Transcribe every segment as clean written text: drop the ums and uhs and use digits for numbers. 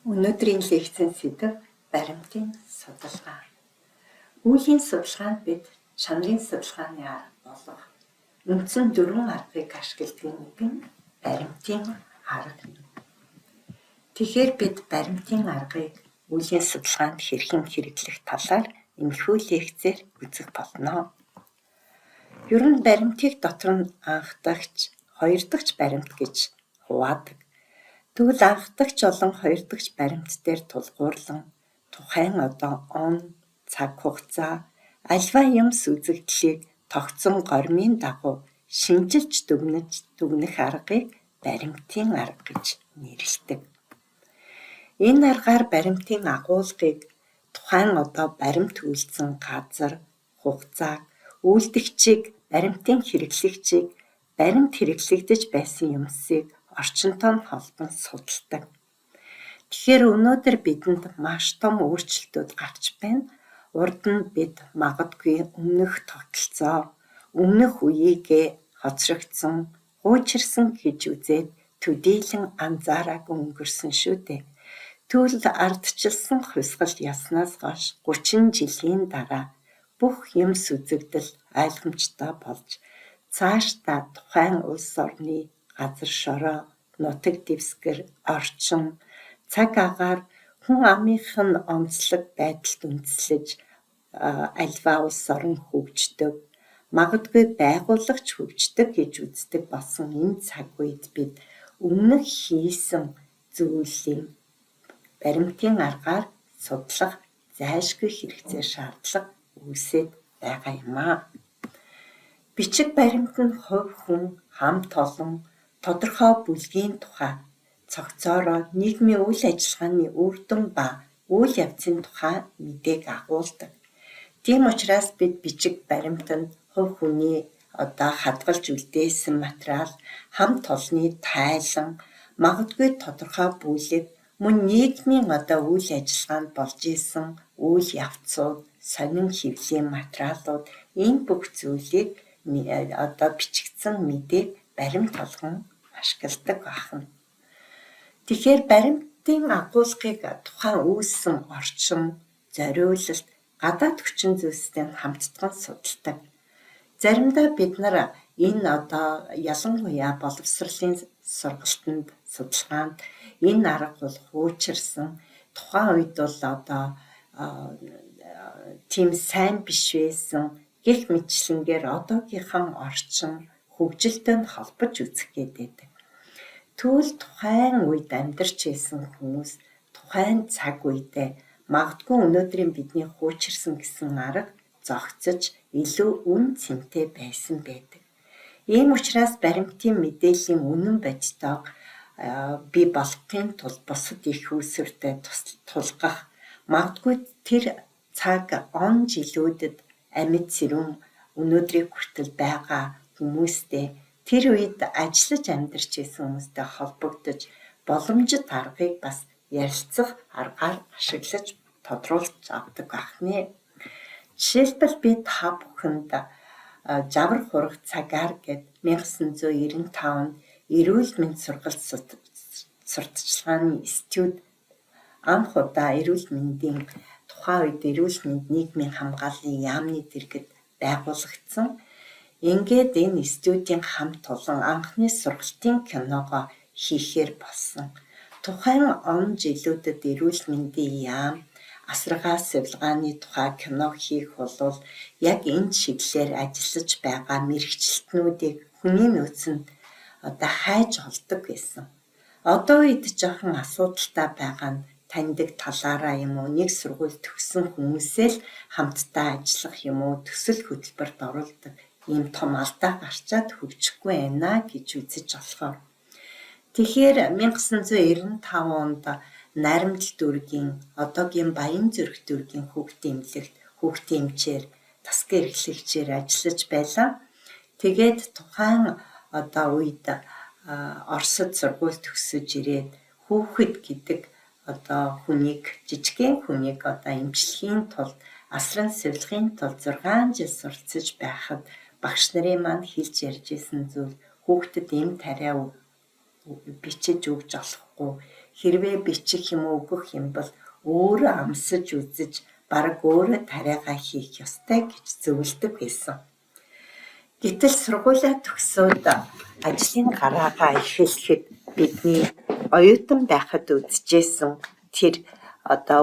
Өнөөдрийн лекцийн сэдэв баримтын судалгаа. Үүлийн судалгаанд бид чанарын судалгааны арга болох үндсэн 4 аргыг ашигладаг нэг нь баримтын арга юм. Тэгэхээр бид баримтын аргыг үүлийн судалгаанд хэрхэн хэрэглэх талаар энэхүү лекцээр үзэх болно. Ер нь баримтыг дотор нь анх дахьч, хоёр дахьч баримт гэж хуваадаг. Тэгвэл анх дахьч болон хоёр дахьч баримт дээр тулгуурлан тухайн он, цаг хугацаа, альва юмс үзэгдлийг тогтсон гормын дагуу шинжилж дүгнэх аргыг баримтын арга гэж нэрлэдэг. Энэ аргаар баримтын агуулгыг тухайн баримт үйлдсэн газар, хугацааг, үйлдэгчийг, баримтын хэрэглэгчийг, баримт хэрэглэгдэж байсан юмсыг орчинтой нь холбон судалдаг. Тэгэхээр өнөөдөр бидэнд маш том өөрчлөлтүүд гарч байна. Урд нь бид магадгүй өмнөх тогтолцоо, өмнөх үеийгээ хоцрогдсон, хуучирсан гэж үзээд төдийлөн анзаараагүй өнгөрсөн шүү дээ. Тэгвэл ардчилсан хувьсгал яснаас хойш 30 жилийн дараа бүх юмс үзэгдэл ойлгомжтой болж цаашдаа тухайн улс орны газар шороо, нутаг дэвсгэр, орчин, цаг агаар хүн амынхын онцлог байдалд үндэслэж альва улс орн хөгждөг, магадгүй байгууллагч хөгждөг гэж үздэг болсон энэ цаг үед бид өмнөх хийсэн зүйлийн баримтын аргаар судлах зайлшгүй хэрэгцээ шаардлага үүсээд байгаа юм аа. Бичиг баримт нь хувь хүн, хамт олон, тодорхой бүлгийн тухай цогцоороо нийгмийн үйл ажиллагааны үр дүн ба үйл явцын тухай мэдээг агуулдаг. Тийм учраас бид бичиг баримтанд хувь хүний хадгалж үлдээсэн материал, хамт олонны тайлан, магадгүй тодорхой бүлэг, мөн нийгмийн үйл ажиллагаанд болж исэн үйл явцууд, сонин хэвлийн материалууд, энэ бүх зүйлийг бичигдсэн мэдээг баримт болгон ашигладаг байна. Тэгэхээр баримтын агуулгыг тухайн үүссэн орчин, зориулалт, гадаад хүчин зүйлстэй хамтдаган судалдаг. Заримдаа бид нар энэ ялангуяа боловсролын сургалтанд, судалгаанд энэ арга бол хуучирсан, тухайн үед бол тийм сайн биш байсан гэх мэтчлэнгээр одоогийнхан орчин хөгжилтэй нь холбож үзэх гэдэг. Тэгвэл тухайн үед амьдарч байсан хүмүүс тухайн цаг үедээ магадгүй өнөөдрийн бидний хуучирсан гэсэн арга зохицож илүү үн цэнтэй байсан байдаг. Ийм учраас баримтын мэдээллийн үнэн бодитойг бий болгохын тулд бусад их үүсвэртэй тулгах, магадгүй тэр цаг он жилүүдэд амьд сэрүүн өнөөдрийг хүртэл байгаа хүмүүстэй, тэр үед ажиллаж амьдарч исэн хүмүүстэй холбогдож боломжит аргыг бас ярилцах аргаар ашиглаж тодруулж авдаг байна. Жишээлбэл би та бүхэнд Жавар хураг цагаар гээд 1995 онд эрүүл мэнд сургалт сурталчилгааны институт анх удаа эрүүл мэндийн тухайн үед эрүүл мэнд нийгмийн хамгааллын яамны дэргэд байгуулагдсан. Ингээд энэ институтийн хамт олон анхны сургалтын киногоо хийхээр болсон. Тухайн он жилүүдэд эрүүл мэндийн яам, асаргаа сувилгааны тухай кино хийх бол яг энэ чиглэлээр ажиллаж байгаа мэргэжилтнүүдийг хүний нөөцөнд хайж олдог байсан. Одоо үед жоохон асуудалтай байгаа нь таньдаг талаараа юм уу, нэг сургууль төгссөн хүмүүсээ л хамтдаа ажиллах юм уу, төсөл хөтөлбөрт оруулдаг ийм том алдаа гарчаад хөгжихгүй байна гэж үзэж болохоор. Тэгэхээр 1995 онд Наримдал дүүргийн одоогийн Баянзүрх дүүргийн хүүхдийн эмнэлэгт хүүхдийн эмчээр, тасгийн эрхлэгчээр ажиллаж байлаа. Тэгээд тухайн үед Оросд сургууль төгсөж ирээд хүүхэд гэдэг хүнийг, жижигхэн хүнийг эмчлэхийн тулд, асран сувилгын тулд 6 жил суралцж байхад багш нарын маань хэлж ярьж исэн зүйл хүүхдэд эм тариа бичиж өгж олохгүй, Хэрвээ бичих юм өгөх юм бол өөрөө амсаж үзэж бараг өөрөө тариагаа хийх ёстой гэж зөвлөдөг байсан. Гэтэл сургуулаа төгсөөд ажлын гараагаа эхлэхэд бидний оюутан байхад үзэжсэн тэр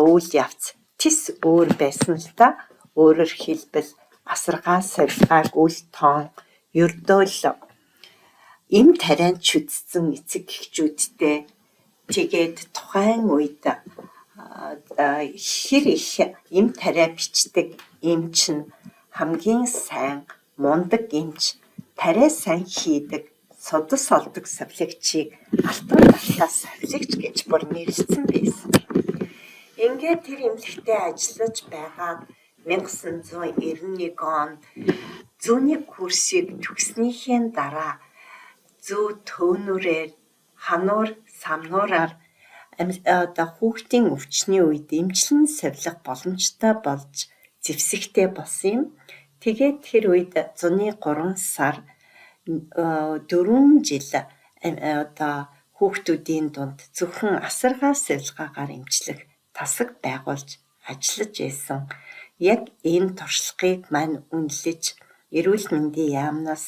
үйл явц тис өөр байсан л да. Өөрөөр хэлбэл асаргаа савилгааг үл тоон ердөө л им тарианд чүтсэн эцэг эхчүүдтэй тэгээд тухайн үед хэр их им тариа бичдэг эмч нь хамгийн сайн мундаг эмч тариа сайн хийдэг судас олдог савлигчийг алтан талтаа савлигч гэж бүр нэрлэсэн байсан. Ингээд тэр эмнэлэгтээ ажиллаж байгаад 1991 онд зүүнний курсыг төгснөхийн дараа зүү төөнүүрээр хануур самнуураар хүүхдийн өвчний үед эмчлэн савлах боломжтой болж зэвсэгтэй болсон юм. Тэгээд тэр үед зуны 3 сар 4 жил хүүхдүүдийн дунд зөвхөн асаргаа савилгаагаар эмчлэх тасаг байгуулж ажиллаж байсан. Яг энэ туршлагыг мань үнэлж эрүүл мэндийн яамнаас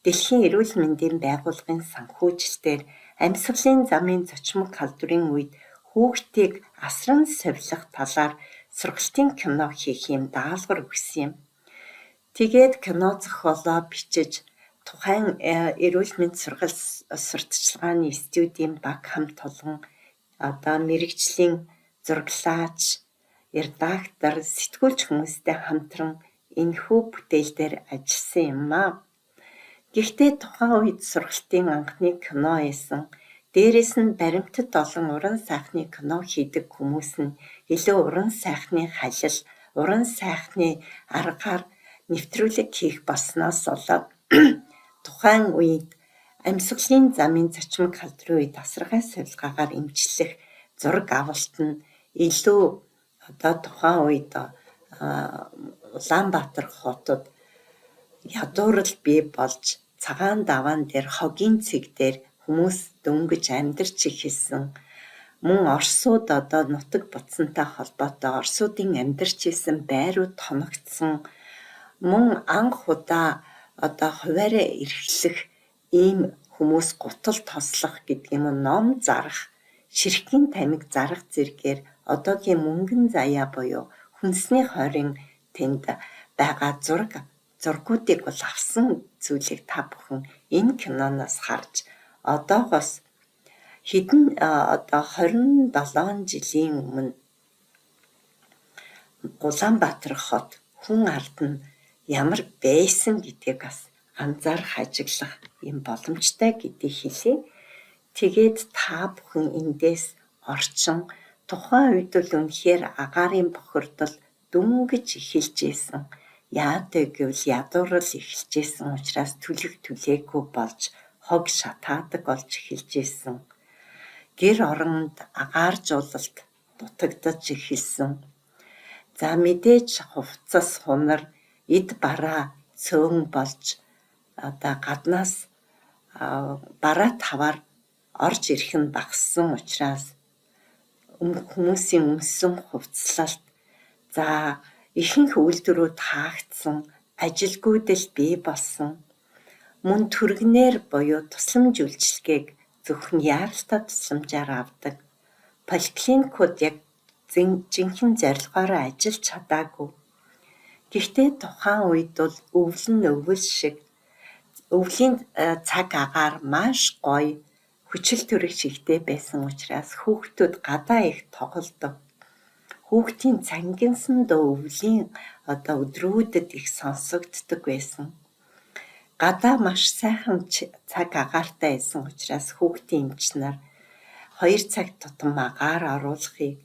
Дэлхийн эрүүл мэндийн байгууллагын санхүүжилтээр амьсгалын замын зочмог халдварын үед хүүхдийг асран савлах талаар сургалтын кино хийх юм даалгавар өгсөн юм. Тэгээд кино зохиолоо бичиж тухайн эрүүл мэнд сурталчилгааны студийн баг хамт олон мэрэгжлийн зураглаач, редактор, сэтгүүлч хүмүүстэй хамтран энэхүү бүтээл дээр ажилласан юм аа. Гэхдээ тухайн үед сургалтын анхны кино байсан. Дээрээс нь баримтат олон уран сайхны кино хийдэг хүмүүс нь илүү уран сайхны халил, уран сайхны аргаар нэвтрүүлэг хийх болсноос болоод тухайн үед амьсгалын замын зочмог халдварын үед асаргаа савилгаагаар эмчлэх зураг авалт нь илүү тухайн үед Улаанбаатар хотод ядуурл бий болж цагаан даваан дээр хогийн цэг дээр хүмүүс дөнгөж амьдарч эхэлсэн. Мөн Оросууд нутаг буцантай холбоотой Оросуудын амьдарч исэн байрууд тоногдсон. Мөн анх удаа хуваараа эрхлэх ийм хүмүүс гутал тослох гэдэг юм ном зарах, ширхгийн тамиг зарах зэргээр одоогийн мөнгөн заяа буюу хүнсний хорийн тэнд байгаа зургуудыг бол авсан зүйлийг та бүхэн энэ киноноос харж одоогоос хэдэн 27 жилийн өмнө Улаанбаатар хот хүн ард нь ямар байсан гэдгийг бас анзаарах ажиглах юм боломжтой гэдгийг хэлье. Тэгээд та бүхэн эндээс орчин тухайн үед л үнэхээр агаарын бохирдол дөнгөж эхэлж исэн. Яадаг гэвэл ядуурл эхэлж исэн учраас түлэг түлээгүй болж хог шатаадаг болж эхэлж исэн. Гэр оронд агааржуулалт дутагдаж эхэлсэн. За мэдээж хувцас хунар эд бараа цөөн болж гаднаас бараа таваар орж ирэх нь багассан учраас хүмүүсийн өмссөн хувцлалт ихэнх үйлдвэрүүд хаагдсан, ажилгүйдэл бий болсон. Мөн түргэнээр буюу тусламж үйлчилгээг зөвхөн яаралтай тусламжаар авдаг. Поликлиникууд яг жинхэнэ зорилгоороо ажиллаж чадаагүй. Гэхдээ тухайн үед бол өвөл шиг өвлийн цаг агаар маш гоё хүчил төрөх шигтэй байсан учраас хүүхдүүд гадаа их тоглодог. Хүүхдийн цангинсан дөө өвлийн өдрүүдэд их сонсогддог байсан. Гадаа маш сайхан цаг агаартай байсан учраас хүүхдийн эмч нар 2 цаг тутам агаар оруулахыг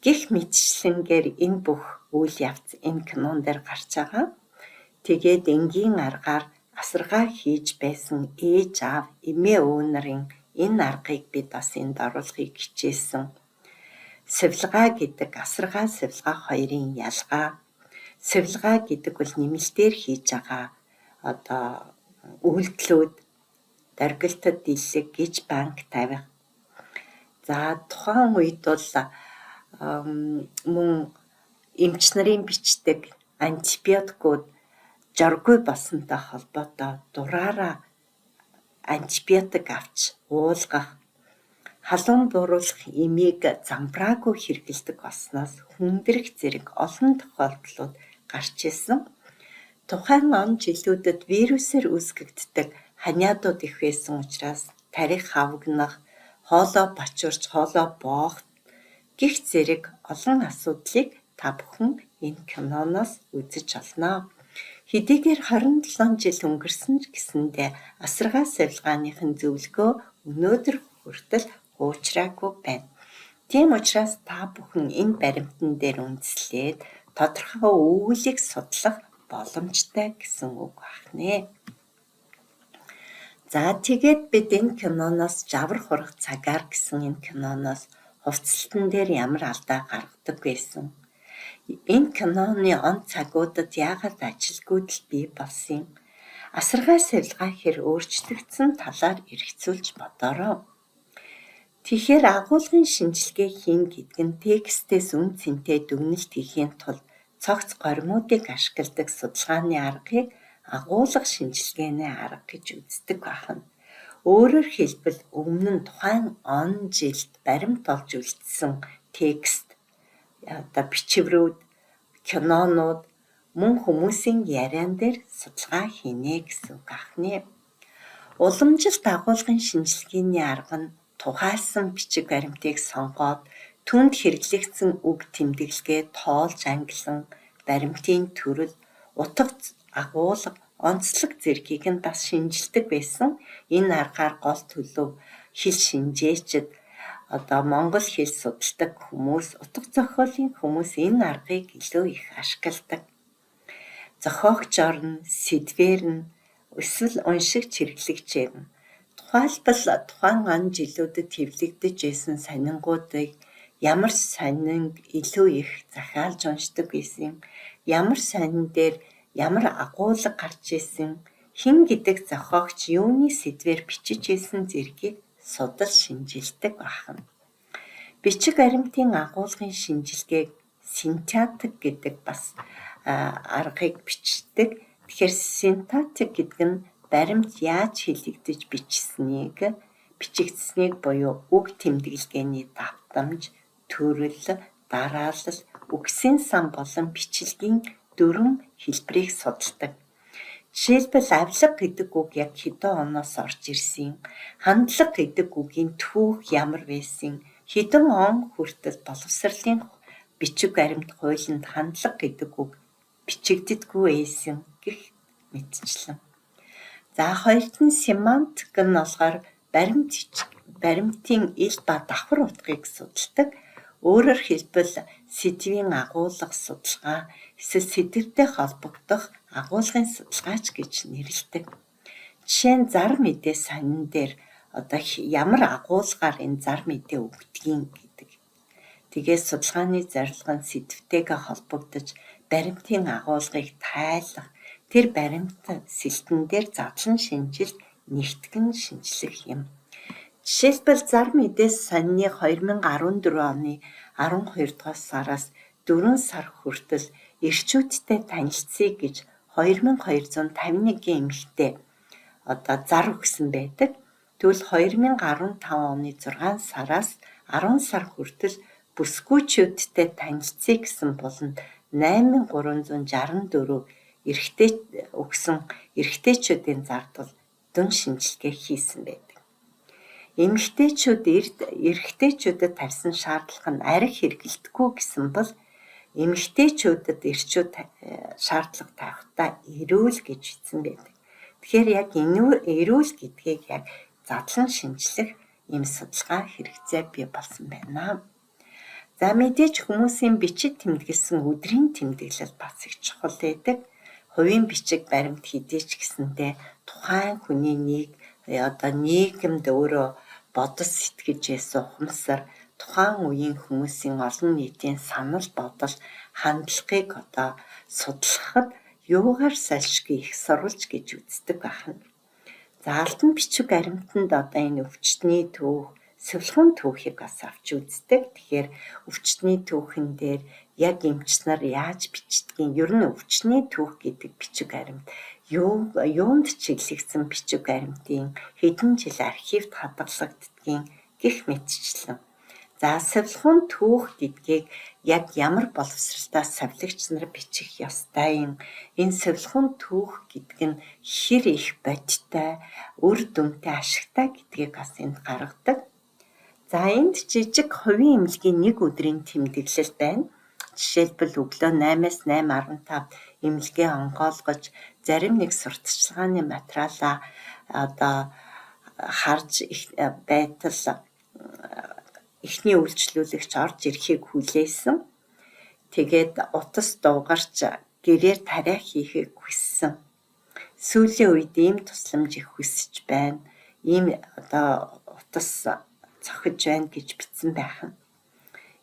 гих мэтчлэнгээр энэ бүх үйл явц энэ кинон дээр гарч байгаа. Тэгээд энгийн аргаар асаргаа хийж байсан ээж аав, эмээ өвөө нарын энэ аргыг бид бас энд оруулахыг хичээсэн. Савилгаа гэдэг асаргаа савилгаа хоёрын ялгаа. Савилгаа гэдэг бол нэмэлтээр хийж байгаа үйлдэлүүд, доргилтод дийлэг гэж банк тавих. За тухайн үед бол мөн эмч нарын бичдэг антибиотикууд жаргүй болсонтой холбоотой дураараа антибиотик авч уулгах, халуун бууруулах эмийг замбраагүй хэрэглэдэг болсноос хүндрэх зэрэг олон тохиолдлууд гарч ирсэн. Тухайн он жилүүдэд вирусээр үүсгэгддэг ханиадууд их байсан учраас тарих хавгнах, хоолоо бочурч, хоолоо боох гих зэрэг олон асуудлыг та бүхэн энэ киноноос үзэж олно. Хэдийгээр 27 жил өнгөрсөн ч гэсэндээ асаргаа савилгааныхын зөвлөгөө өнөөдөр хүртэл хуучраагүй байна. Тийм учраас та бүхэн энэ баримтан дээр үндэслээд тодорхой өгүүлийг судлах боломжтой гэсэн үг байна. За тэгээд бид энэ киноноос Жавар хурах цагаар гэсэн энэ киноноос хувцалтан дээр ямар алдаа гаргадаг байсан. Энэ киноны он цагуудад яагаад ажилгүйдэл бий болсон юм? Асаргаа савилгаа хэр өөрчлөгдсөн талаар эргцүүлж бодоорой. Тэгэхээр агуулгын шинжилгээ хийн гэдэг нь текстээс үн цэнтэй дүгнэлт хийхийн тулд цогц горимуудыг ашигладаг судалгааны аргыг агуулга шинжилгээний арга гэж үздэг байна. Өөрөөр хэлбэл өмнө нь тухайн он жилд баримт олж үлдсэн текст, бичвэрүүд, кинонууд мөн хүмүүсийн яриан дээр судалгаа хийнэ гэсэн үг ахны. Уламжилт агуулгын шинжилгээний арга нь тухайлсан бичиг баримтыг сонгоод түнд хэрэглэгдсэн үг тэмдэглэгээ тоолж ангилан баримтын төрөл, утга агуулга, онцлог зэргийг нь бас шинжилдэг байсан. Энэ аргаар гол төлөв хэл шинжээчид, монгол хэл судалдаг хүмүүс, утга зохиолын хүмүүс энэ аргыг илүү их ашигладаг. Зохиогчоор нь, сэдвээр нь, эсвэл уншигч хэрэглэгчээр нь тухайлбал тухайн он жилүүдэд хэвлэгдэж байсан сонингуудыг ямар сонинг илүү их захиалж уншдаг байсан, ямар сонин дээр ямар агуулга гарч исэн, хэн гэдэг зохиогч юуны сэдвээр бичиж исэн зэргийг судал шинжилдэг байна. Бичиг баримтын агуулгын шинжилгээг синтетик гэдэг бас аргыг бичдэг. Тэгэхээр синтетик гэдэг нь баримт яаж хэлэгдэж бичигдсэнийг буюу үг тэмдэглэгээний давтамж, төрөл, дараалал, үгсийн сан болон бичлэгийн дөрвөн хэлбэрийг судалдаг. Жишээлбэл авилга гэдэг үг яг хэдэн оноос орж ирсэн, хандлага гэдэг үгийн түүх ямар байсан, хэдэн он хүртэл боловсролын бичиг баримт хуулинд хандлага гэдэг үг бичигддэггүй байсан гэх мэтчлэн. За хоёрт нь семантик нь болохоор баримтын ил ба давхар утгыг судалдаг. Өөрөөр хэлбэл сэдвийн агуулга судалгаа, эсвэл сэдвтэй холбогдох агуулгын судалгаач гэж нэрлэдэг. Жишээ нь зар мэдээ сонин дээр ямар агуулгаар энэ зар мэдээ өгдгийг гэдэг. Тэгээд судалгааны зорилго нь сэдвтэйгээ холбогдож баримтын агуулгыг тайлах, тэр баримт сэлтэн дээр задлан шинжилж нэгтгэн шинжлэх юм. Жишээлбэл зар мэдээ сонины 2014 оны 12 дугаар сараас 4 сар хүртэл эрчүүдтэй танилцъя гэж 2251 эмэгтэй зар өгсөн байдаг. Тэгвэл 2015 оны 6 сараас 10 сар хүртэл бүсгүйчүүдтэй танилцъя гэсэн болонд 8364 эрэгтэйчүүдийн зардал дүн шинжилгээ хийсэн байдаг. Эрэгтэйчүүдэд тавьсан шаардлага нь архи хэрэглэдэггүй гэсэн бол эмэгтэйчүүдэд эрчүүд шаардлага тавихдаа эрүүл гэж бичсэн байдаг. Тэгэхээр яг эрүүл гэдгийг яг задлан шинжлэх ийм судалгаа хэрэгцээ бий болсон байна. За мэдээж хүмүүсийн бичиг тэмдэглэсэн өдрийн тэмдэглэл бас их чухал байдаг. Хувийн бичиг баримт хэдий ч гэсэндээ тухайн хүний нийгэмд өөрөө бодол сэтгэж ухамсар, тухайн үеийн хүмүүсийн олон нийтийн санал бодол, хандлагыг судлахад юугаар сольшгүй их сурвалж гэж үздэг байна. За алтан бичиг баримтанд энэ өвчтний түүх, сувилгын түүхийг бас авч үздэг. Тэгэхээр өвчтний түүхэн дээр яг эмч нар яаж бичдгийг, ер нь өвчтний түүх гэдэг бичиг баримт юунд чиглэгдсэн бичиг баримтын хэдэн жил архивд хадгалагддгийг гэх мэтчлэн. За сувилгын түүх гэдгийг яг ямар боловсралтай сувилагч нар бичих ёстой юм. Энэ сувилгын түүх гэдэг нь хэр их бодиттой, үр дүнтэй, ашигтай гэдгийг бас энд гаргадаг. За энд жижиг хувийн эмнэлгийн нэг өдрийн тэмдэглэл байна. Жишээлбэл өглөө 8-аас 8:15 эмнэлгээ онгойлгож зарим нэг сурталчилгааны материалаа харж байтал эхний үйлчлүүлэгч орж ирэхийг хүлээсэн. Тэгээд утас дуугарч гэрээр тариа хийхийг хүссэн. Сүүлийн үед ийм тусламж их хүсэж байна. Ийм утас цохиж байна гэж бичсэн байх.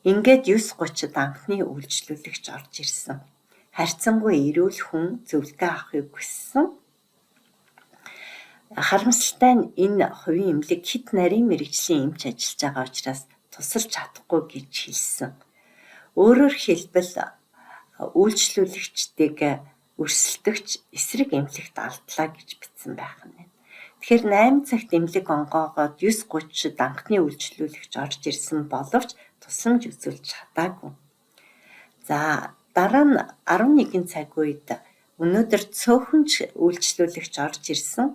Ингээд 9:30-д анхны үйлчлүүлэгч орж ирсэн. Харьцангуй эрүүл хүн зөвлөгөө авахыг хүссэн. Харамсалтай нь энэ хувийн эмнэлэг хэд нарийн мэргэжлийн эмч ажиллаж байгаа учраас тусалж чадахгүй гэж хэлсэн. Өөрөөр хэлбэл үйлчлүүлэгчдийг өрсөлдөгч эсрэг эмнэлэгт алдлаа гэж бичсэн байх нь. Тэгэхээр 8 цагт эмнэлэг онгоогоод 9:30-д анхны үйлчлүүлэгч орж ирсэн боловч тусламж үзүүлж чадаагүй. За дараа нь 11 цаг үед өнөөдөр цөөхөнч үйлчлүүлэгч орж ирсэн.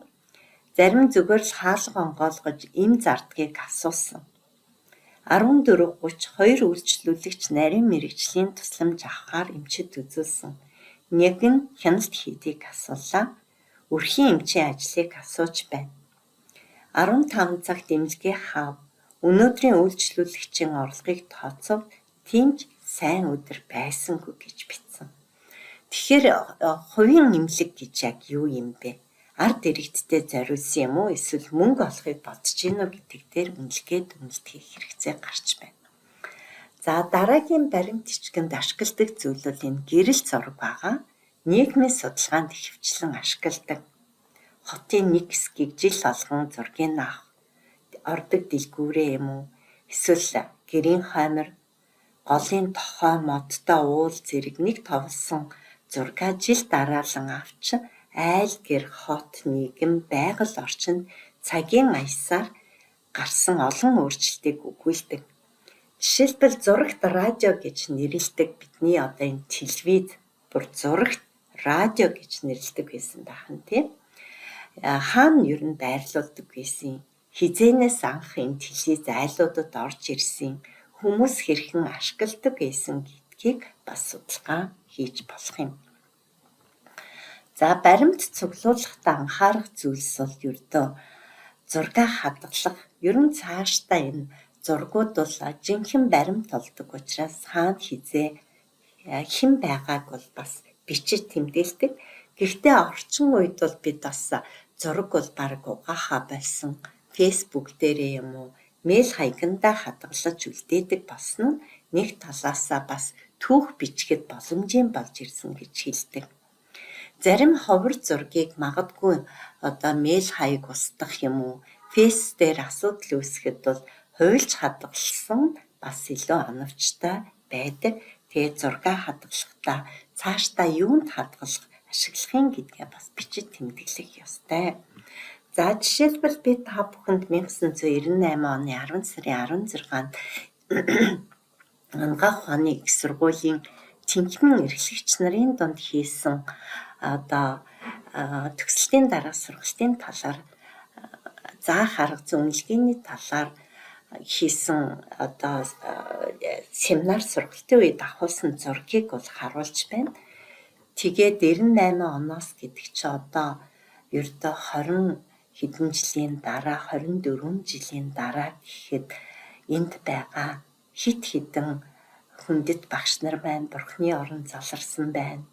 Зарим зүгээр л хаалга онгойлгож эм зардгийг асуусан. 14:30 хоёр үйлчлүүлэгч нарийн мэргэжлийн тусламж авахаар эмчид үзүүлсэн. Нэг нь хяналт хийдийг асуулаа. Өрхийн эмчийн ажлыг асууж байна. 15 цагт эмнэлгээ хаав. Өнөөдрийн үйлчлүүлэгчийн орлогыг тооцов. Тэмч сайн өдөр байсангүй гэж бичсэн. Тэгэхээр хувийн эмнэлэг гэж яг юу юм бэ? Ард иргэдтэй зориулсан юм уу? Эсвэл мөнгө олохыг бодож гинөө гэдэг дээр үнэлгээд үнэлтгэх хэрэгцээ гарч байна. За дараагийн баримт ичгэнд ашигладаг зүйл бол энэ гэрэл зураг байгаа. Нийгмийн судалгаанд ихэвчлэн ашигладаг. Хотын нэг хэсгийг жил болгон зургийг авах, ордог дэлгүүрээ юм уу? Эсвэл гэрийн хоймор, голын тохой, модтой уул зэрэг нэг товлсон зургаа жил дараалан авч айл гэр, хот, нийгэм, байгаль орчинд цагийн аясаар гарсан олон өөрчлөлтийг өгүүлдэг. Жишээлбэл зурагт радио гэж нэрлэдэг бидний одоо энэ телевиз бүр зурагт радио гэж нэрлэдэг байсан байна тийм. Хаана ер нь байрлуулдаг байсан? Хизээнээс анх энэ телевиз айлуудад орж ирсэн? Хүмүүс хэрхэн ашигладаг байсан гэдгийг бас судалгаа хийж болох юм. За баримт цуглуулгахдаа анхаарах зүйлс бол ердөө зургаа хадгалах. Ер нь цаашдаа энэ зургууд бол жинхэнэ баримт болдог учраас хаана хизээ хэн байгааг бол бас бичиж тэмдэглэдэг. Гэхдээ орчин үед бол бид бас зураг бол баг угаахаа болсон. Facebook дээрээ юм уу, мэйл хаягандаа хадгалж үлдээдэг болсон нь нэг талаасаа бас түүх бичгэд боломжийн болж ирсэн гэж хэлдэг. Зарим ховор зургийг магадгүй одоо мэйл хаяг устгах юм уу, фейс дээр асуудал үүсгэхэд бол хуйлж хадгалсан бас илүү оновчтой байдаг. Тэгээд зургаа хадгалахдаа цаашдаа юунд хадгалах, ашиглахын гэдгээ бас бичиж тэмдэглэх ёстой. За жишээлбэл би та бүхэнд 1998 оны 10 сарын 16-нд Ангаах ухааны их сургуулийн тэнхимэн эрхлэгч нарын дунд хийсэн төгсөлтийн дараах сургалтын талаар заах арга зүй үнэлгээний талаар хийсэн семинар сургалтын үед авахулсан зургийг бол харуулж байна. Тэгээд 98 оноос гэдэг чи одоо ердөө 20 хэдэн жилийн дараа, 24 жилийн дараа гэхэд энд байгаа хит хитэн хүндэт багш нар байна, бурхны орон заларсан байна.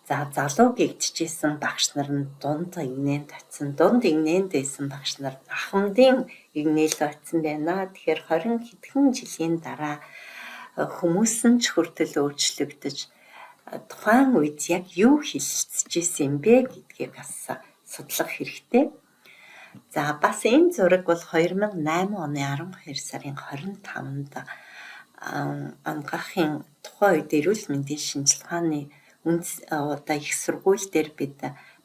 За залуу гэгдчихсэн багш нар нь дунд игнэнд очисон, дунд игнэнд байсан багш нар ахмадын игнээл очисон байна. Тэгэхээр 20 хэдхэн жилийн дараа хүмүүс нь ч хүртэл өөрчлөгдөж тухайн үед яг юу хэлэлцэж исэн юм бэ гэдгийг бас судлах хэрэгтэй. За бас энэ зураг бол 2008 оны 12 сарын 25-нд ангаахын тухайн үед эрүүл мэндийн шинжилгээний одоо их сургууль дээр бид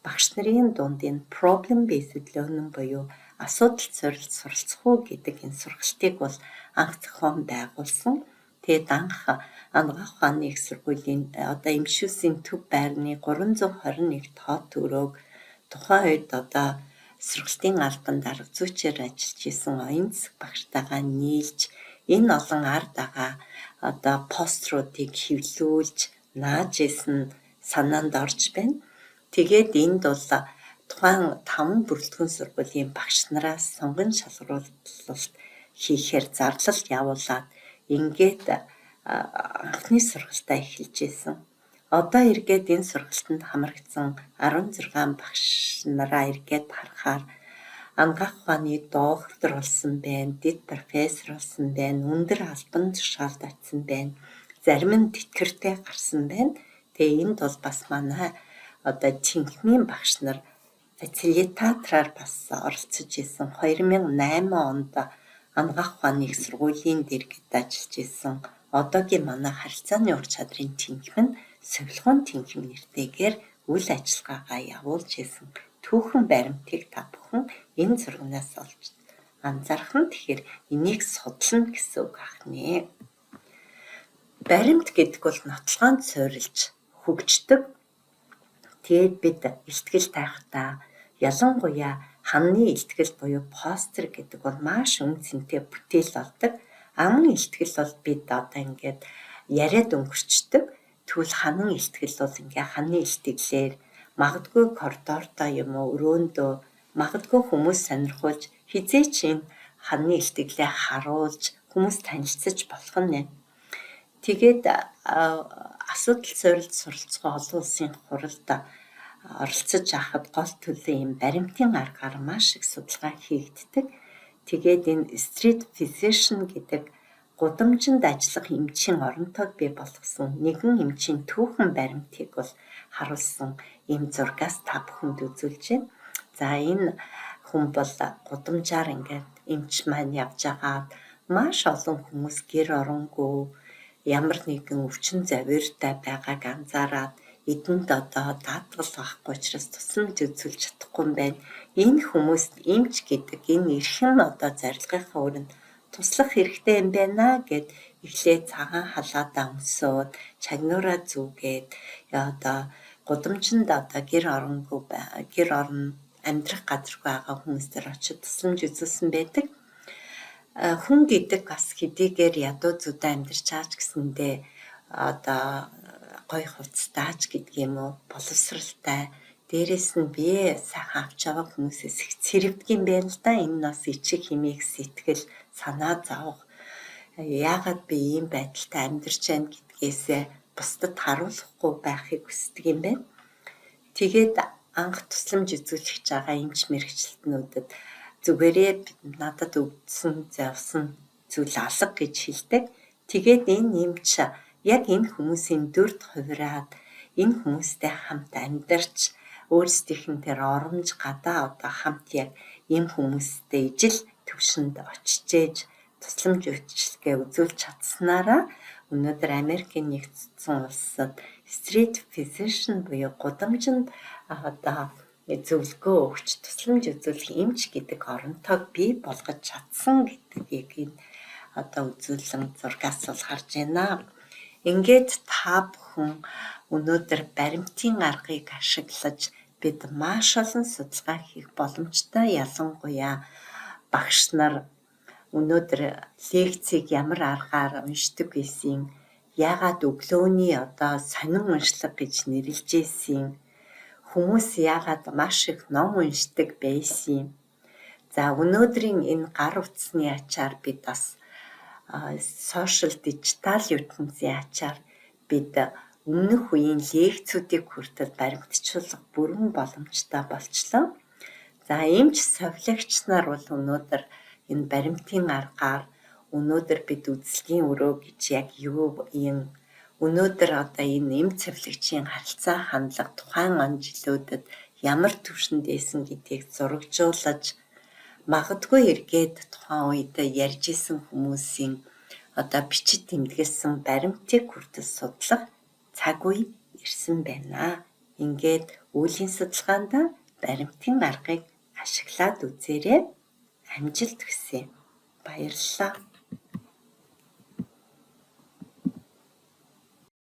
багш нарын дунд энэ problem based learning буюу асуудал зорилт суралцах уу гэдэг энэ сургалтыг бол анх зохион байгуулсан. Тэгэд анх анагаах ухааны их сургуулийн одоо эмшүүсийн төв байрны 321 тоо төрөөг тухайн үед одоо сургалтын албан дарга зүйчээр ажиллаж исэн оюун засаг багштайгаа нийлж энэ олон ард дагаа одоо поструудыг хэвлүүлж нааж исэн санаанд орж байна. Тэгээд энд бол тухайн 5 бүрэлдэхүүн сургуулийн багш нараас сонгон шалгаруулалт хийхээр зарлал явуулаад ингээд анхны сургалтаа эхэлж исэн. Одоо эргээд энэ сургалтанд хамрагдсан 16 багш нараа эргээд харахаар анагаах ухааны доктор болсон байна, дэд профессор болсон байна, өндөр албан тушаалд очсон байна. Зарим нь тэтгэртэй гарсан байна. Тэгээ энд бол бас манай одоо тэнхимийн багш нар фасилитатораар бас оролцож исэн. 2008 онд анагаах ухааны их сургуулийн дэргэд ажиллаж исэн. Одоогийн манай харилцааны ур чадрын тэнхим нь Совилгын тэнхим нэртэйгээр үйл ажиллагаагаа явуулж исэн. Түүхэн баримтыг та бүхэн энэ зургаас олж анзаарах нь тэгэхээр энийг судлана гэсэн үг ахнэ. Баримт гэдэг бол нотлохонд суурилж хөгждөг. Тэгээд бид илтгэл тайхтаа ялангуяа ханны илтгэл буюу постэр гэдэг бол маш үн цэнтэй бүтээл болдог. Аман илтгэл бол бид одоо ингээд яриад өнгөрчдөг. Тэгвэл ханан илтгэл бол ингээ ханы илтгэлээр магадгүй коридордоо юм уу өрөөндөө магадгүй хүмүүс сонирхуулж хизээч энэ ханы илтгэлээ харуулж хүмүүс танилцаж болох нь. Тэгээд асуудал зорилт суралцгаа олон улсын хуралд оролцож авахд гол төлөв юм баримтын аргаар маш их судалгаа хийгддэг. Тэгээд энэ street physician гэдэг гудамжинд ажиллах эмчийн оронтойг бий болгосон нэгэн эмчийн түүхэн баримтыг бол харуулсан ийм зургаас та бүхэнд үзүүлж байна. За энэ хүн бол гудамжаар ингээд эмч маань явж агаад маш олон хүмүүс гэр оронгүй ямар нэгэн өвчин завиртай байгааг анзаараад эдэнд одоо даатгал байхгүй учраас тусламж үзүүлж чадахгүй юм байна. Энэ хүмүүст эмч гэдэг энэ эрхэм одоо зорилгынхаа өрөнд туслах хэрэгтэй юм байна гэд эхлээд цагаан халаадаа өмсөөд чагнуураа зүгээд одоо гудамжинд одоо гэр орон амьдрах газар байгаа хүмүүстэр очиж тусламж үзүүлсэн байдаг. Хүн гэдэг бас хэдийгээр ядуу зүдэ амьдарч чаач гэсэндээ одоо гоё хувцастаач гэдэг юм уу боловсралтай дээрээс нь бие сайхан авч байгаа хүмүүсээс их цэрэгдэг юм байна л да. Энэ нас ичиг химийг сэтгэл санаа зовх яагаад би ийм байдалтай амьдарч байна гэдгээсээ бусдад харуулахгүй байхыг хүсдэг юм байна. Тэгээд анх тусламж үзүүлэх байгаа эмч мэрэгчлэтнүүдэд зүгээрээ надад өгсөн завсан зүйл алга гэж хэлдэг. Тэгээд энэ эмч яг энэ хүмүүсийн дүрд хувираад энэ хүмүүстэй хамт амьдарч өөрсдийнх дээр оромж гадаа одоо хамт яг ийм хүмүүстэй ижил төвшөнд очижээж тусламж үйлчилгээ үзүүлж чадсанараа өнөөдөр Америкийн нэгдсэн улсад street physician буюу гудамжинд одоо зөвлөгөө өгч тусламж үзүүлэх эмч гэдэг оронтойг бий болгож чадсан гэдгийг энэ одоо үзүүлэн зургаас бол харж байна. Ингээд та бүхэн өнөөдөр баримтын аргыг ашиглаж бид маш олон судалгаа хийх боломжтой. Ялангуяа багш нар өнөөдөр лекцийг ямар аргаар уншдаг байсан, яагаад өглөөний одоо сонин уншлага гэж нэрлэж ийсэн, хүмүүс яагаад маш их ном уншдаг байсан. За өнөөдрийн энэ гар утасны ачаар бид бас сошиал дижитал ертөнцийн ачаар бид өмнөх үеийн лекцүүдийг хүртэл баримтжуулах бүрэн боломжтой болчлоо. За эмч совилогч нар бол өнөөдөр энэ баримтын аргаар өнөөдөр бид үзэлгийн өрөө гэж яг юу юм өнөөдөр одоо энэ эмч совилогчийн харилцаа хандлага тухайн он жилүүдэд ямар түвшинд байсан гэдгийг зурагжуулж магадгүй эргээд тухайн үед ярьж исэн хүмүүсийн одоо бичиж тэмдэглэсэн баримтыг хүртэл судлах цаг үе ирсэн байна. Ингээд үеийн судалгаанд баримтын аргыг ашиглаад үзээрэй. Амжилт хүсье. Баярлалаа.